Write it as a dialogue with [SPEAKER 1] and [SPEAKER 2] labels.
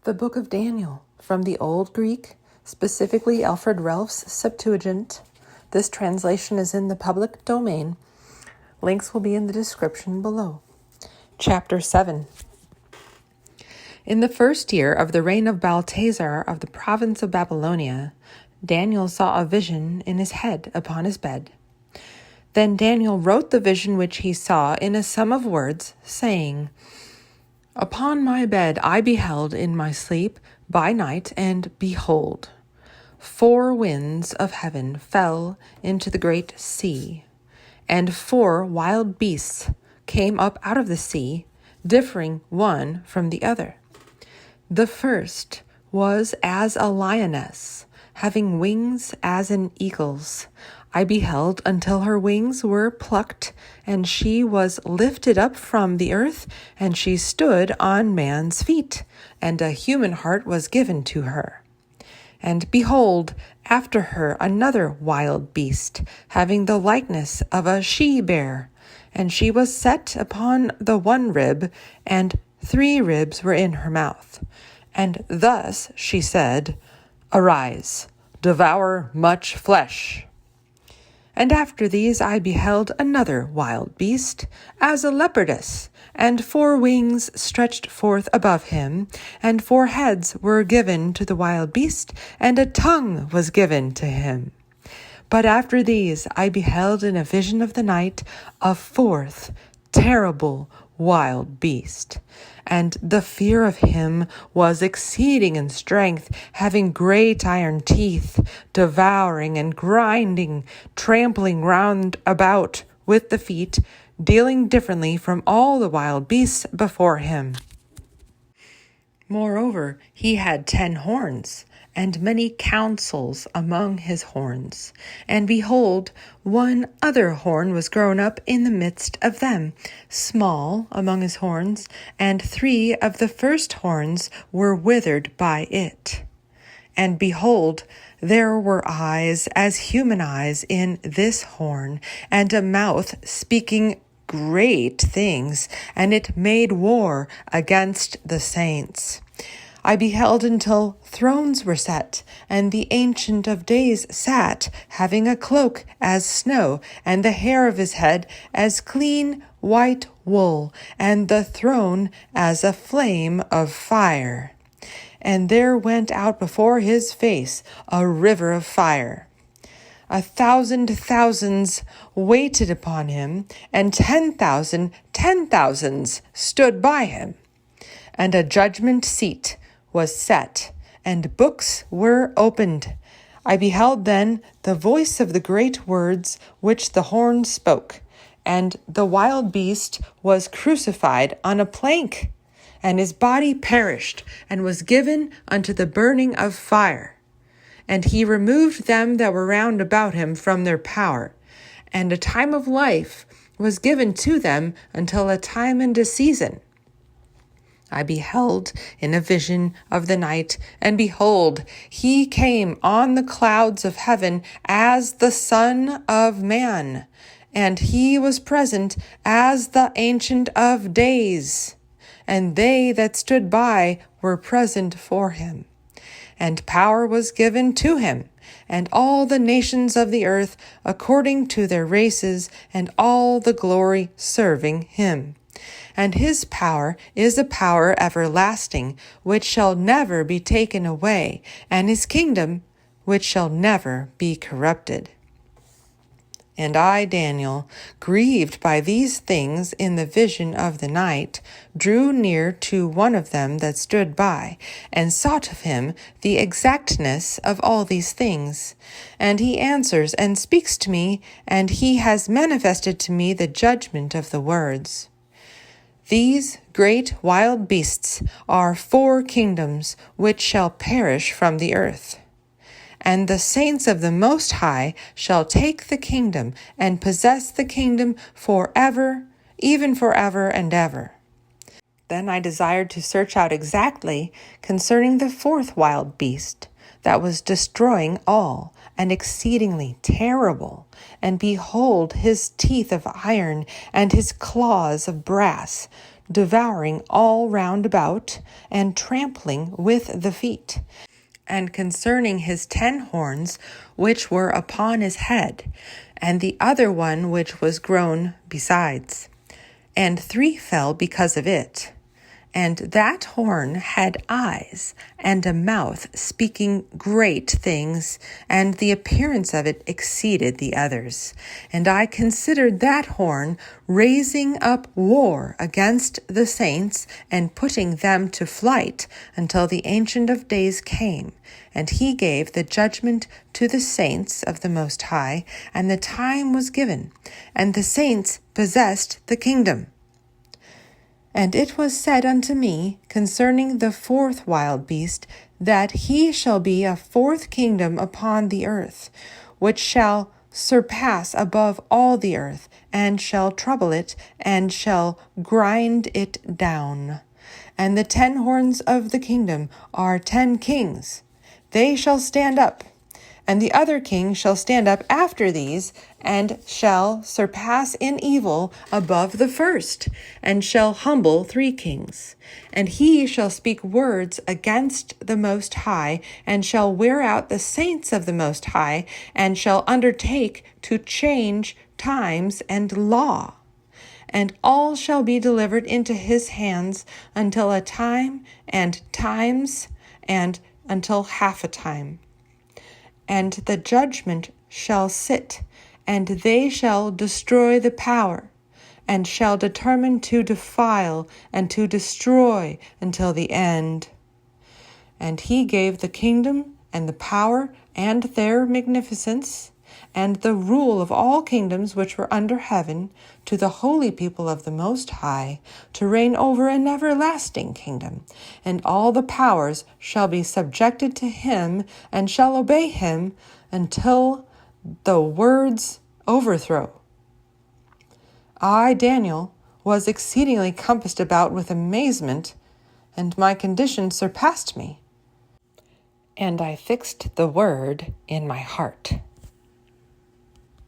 [SPEAKER 1] The Book of Daniel, from the Old Greek, specifically Alfred Rahlfs Septuagint. This translation is in the public domain. Links will be in the description below. Chapter 7. In the first year of the reign of Belteshazzar of the province of Babylonia, Daniel saw a vision in his head upon his bed. Then Daniel wrote the vision which he saw in a sum of words, saying, Upon my bed I beheld in my sleep by night, and behold, 4 winds of heaven fell into the great sea, and 4 wild beasts came up out of the sea, differing one from the other. The first was as a lioness, having wings as an eagle's. I beheld until her wings were plucked, and she was lifted up from the earth, and she stood on man's feet, and a human heart was given to her. And behold, after her another wild beast, having the likeness of a she-bear, and she was set upon the 1 rib, and 3 ribs were in her mouth. And thus she said, Arise, devour much flesh. And after these I beheld another wild beast, as a leopardess, and 4 wings stretched forth above him, and 4 heads were given to the wild beast, and a tongue was given to him. But after these I beheld in a vision of the night a 4th terrible wild beast. And the fear of him was exceeding in strength, having great iron teeth, devouring and grinding, trampling round about with the feet, dealing differently from all the wild beasts before him. Moreover, he had 10 horns, and many counsels among his horns. And behold, 1 other horn was grown up in the midst of them, small among his horns, and 3 of the first horns were withered by it. And behold, there were eyes as human eyes in this horn, and a mouth speaking great things, and it made war against the saints. I beheld until thrones were set, and the Ancient of Days sat, having a cloak as snow, and the hair of his head as clean white wool, and the throne as a flame of fire. And there went out before his face a river of fire. 1,000 thousands waited upon him, and 10,000 10,000s stood by him. And a judgment seat was set, and books were opened. I beheld then the voice of the great words which the horn spoke, and the wild beast was crucified on a plank, and his body perished, and was given unto the burning of fire. And he removed them that were round about him from their power, and a time of life was given to them until a time and a season. I beheld in a vision of the night, and behold, he came on the clouds of heaven as the Son of Man, and he was present as the Ancient of Days, and they that stood by were present for him. And power was given to him, and all the nations of the earth according to their races, and all the glory serving him. And his power is a power everlasting, which shall never be taken away, and his kingdom, which shall never be corrupted. And I, Daniel, grieved by these things in the vision of the night, drew near to one of them that stood by, and sought of him the exactness of all these things. And he answers and speaks to me, and he has manifested to me the judgment of the words. These great wild beasts are 4 kingdoms which shall perish from the earth. And the saints of the Most High shall take the kingdom and possess the kingdom forever, even forever and ever. Then I desired to search out exactly concerning the 4th wild beast that was destroying all, and exceedingly terrible. And behold, his teeth of iron, and his claws of brass, devouring all round about, and trampling with the feet. And concerning his 10 horns, which were upon his head, and the other one which was grown besides, and 3 fell because of it. And that horn had eyes and a mouth speaking great things, and the appearance of it exceeded the others. And I considered that horn raising up war against the saints and putting them to flight until the Ancient of Days came. And he gave the judgment to the saints of the Most High, and the time was given, and the saints possessed the kingdom. And it was said unto me concerning the 4th wild beast, that he shall be a 4th kingdom upon the earth, which shall surpass above all the earth, and shall trouble it, and shall grind it down. And the 10 horns of the kingdom are 10 kings. They shall stand up, and the other king shall stand up after these, and shall surpass in evil above the first, and shall humble 3 kings. And he shall speak words against the Most High, and shall wear out the saints of the Most High, and shall undertake to change times and law. And all shall be delivered into his hands until a time and times, and until half a time. And the judgment shall sit, and they shall destroy the power, and shall determine to defile and to destroy until the end. And he gave the kingdom and the power and their magnificence, and the rule of all kingdoms which were under heaven, to the holy people of the Most High, to reign over an everlasting kingdom. And all the powers shall be subjected to him, and shall obey him, until the world's overthrow. I, Daniel, was exceedingly compassed about with amazement, and my condition surpassed me. And I fixed the word in my heart.